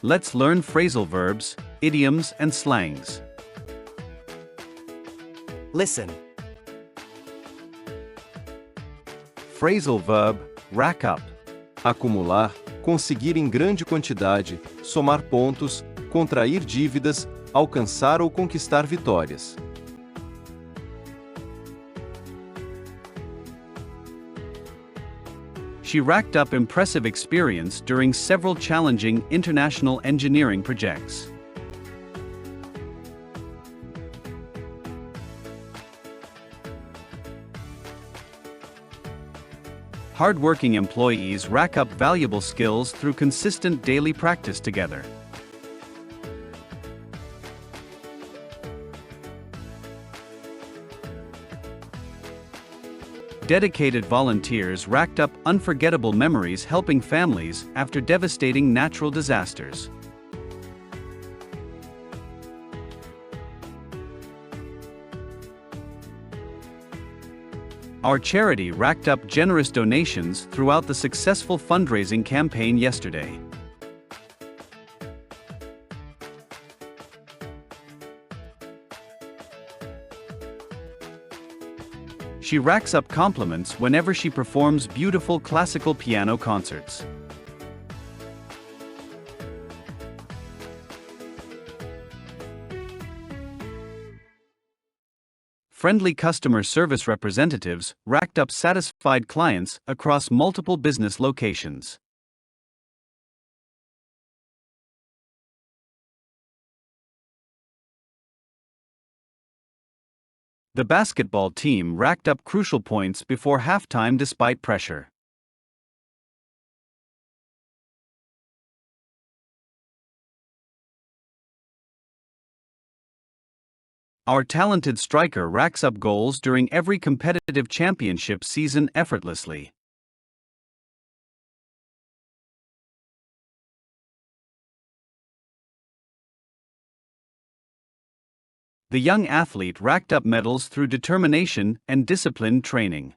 Let's learn phrasal verbs, idioms and slangs. Listen. Phrasal verb, rack up. Acumular, conseguir em grande quantidade, somar pontos, contrair dívidas, alcançar ou conquistar vitórias. She racked up impressive experience during several challenging international engineering projects. Hardworking employees rack up valuable skills through consistent daily practice together. Dedicated volunteers racked up unforgettable memories helping families after devastating natural disasters. Our charity racked up generous donations throughout the successful fundraising campaign yesterday. She racks up compliments whenever she performs beautiful classical piano concerts. Friendly customer service representatives racked up satisfied clients across multiple business locations. The basketball team racked up crucial points before halftime despite pressure. Our talented striker racks up goals during every competitive championship season effortlessly. The young athlete racked up medals through determination and disciplined training.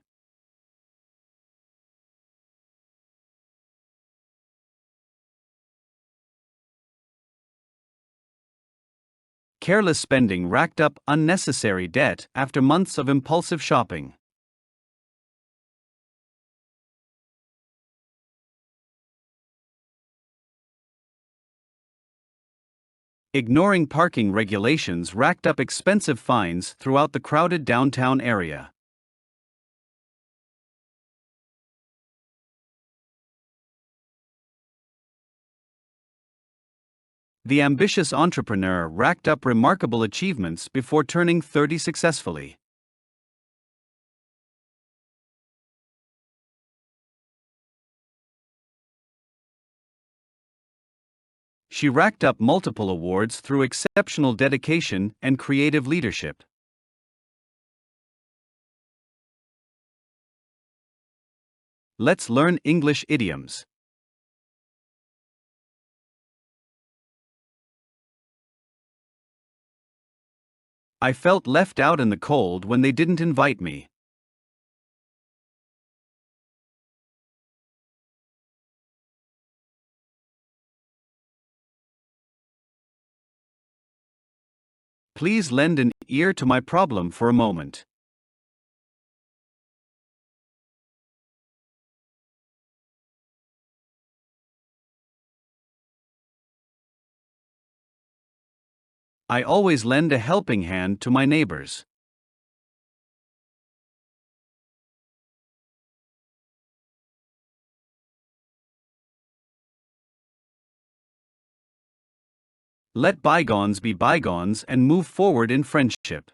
Careless spending racked up unnecessary debt after months of impulsive shopping. Ignoring parking regulations racked up expensive fines throughout the crowded downtown area. The ambitious entrepreneur racked up remarkable achievements before turning 30 successfully. She racked up multiple awards through exceptional dedication and creative leadership. Let's learn English idioms. I felt left out in the cold when they didn't invite me. Please lend an ear to my problem for a moment. I always lend a helping hand to my neighbors. Let bygones be bygones and move forward in friendship.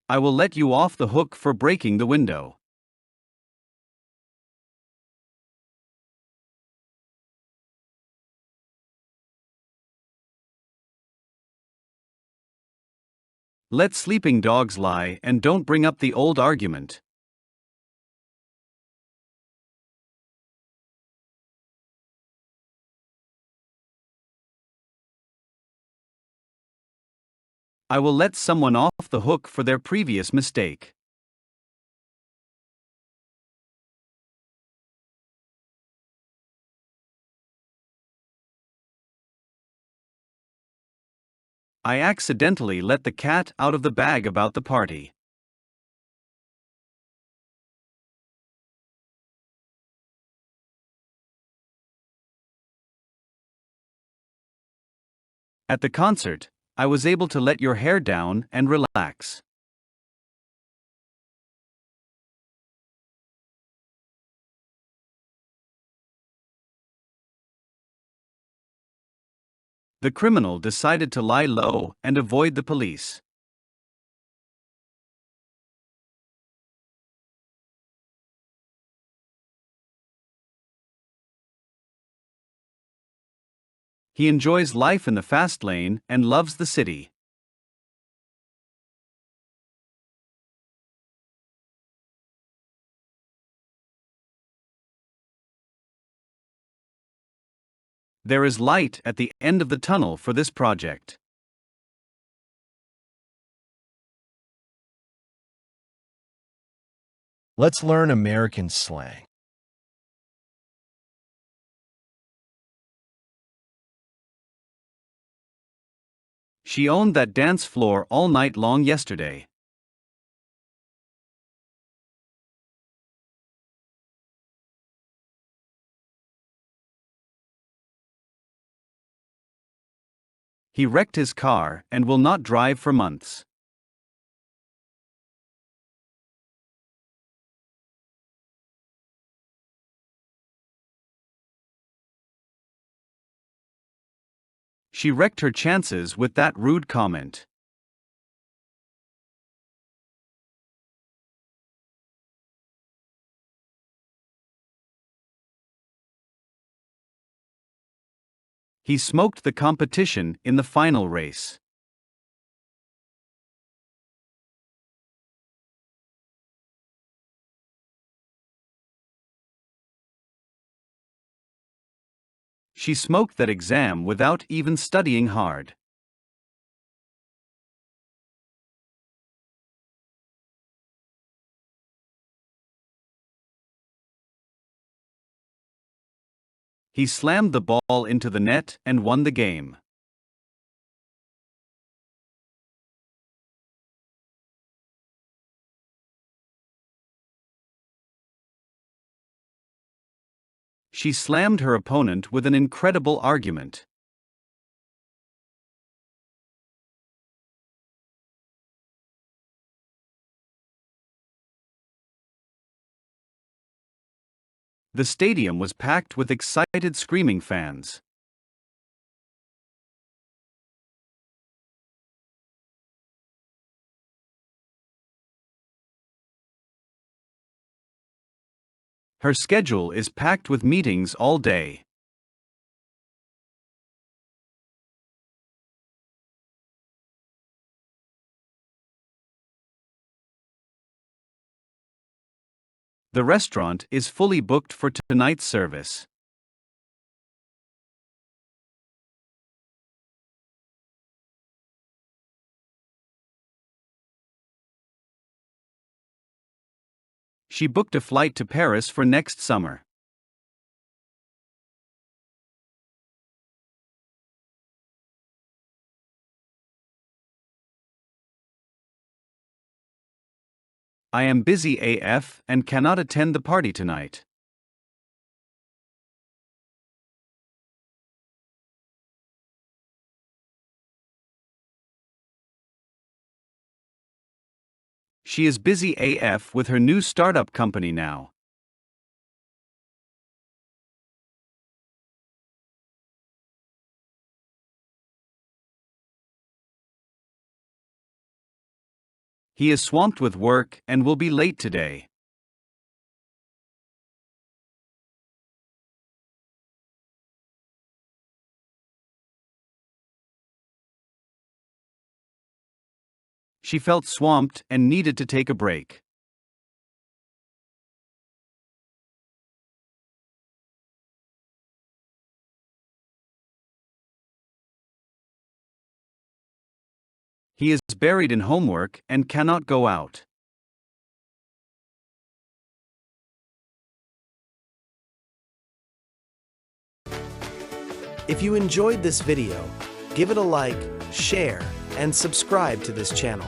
I will let you off the hook for breaking the window. Let sleeping dogs lie and don't bring up the old argument. I will let someone off the hook for their previous mistake. I accidentally let the cat out of the bag about the party. At the concert, I was able to let your hair down and relax. The criminal decided to lie low and avoid the police. He enjoys life in the fast lane and loves the city. There is light at the end of the tunnel for this project. Let's learn American slang. She owned that dance floor all night long yesterday. He wrecked his car and will not drive for months. She wrecked her chances with that rude comment. He smoked the competition in the final race. She smoked that exam without even studying hard. He slammed the ball into the net and won the game. She slammed her opponent with an incredible argument. The stadium was packed with excited screaming fans. Her schedule is packed with meetings all day. The restaurant is fully booked for tonight's service. She booked a flight to Paris for next summer. I am busy AF and cannot attend the party tonight. She is busy AF with her new startup company now. He is swamped with work and will be late today. She felt swamped and needed to take a break. He is buried in homework and cannot go out. If you enjoyed this video, give it a like, share, and subscribe to this channel.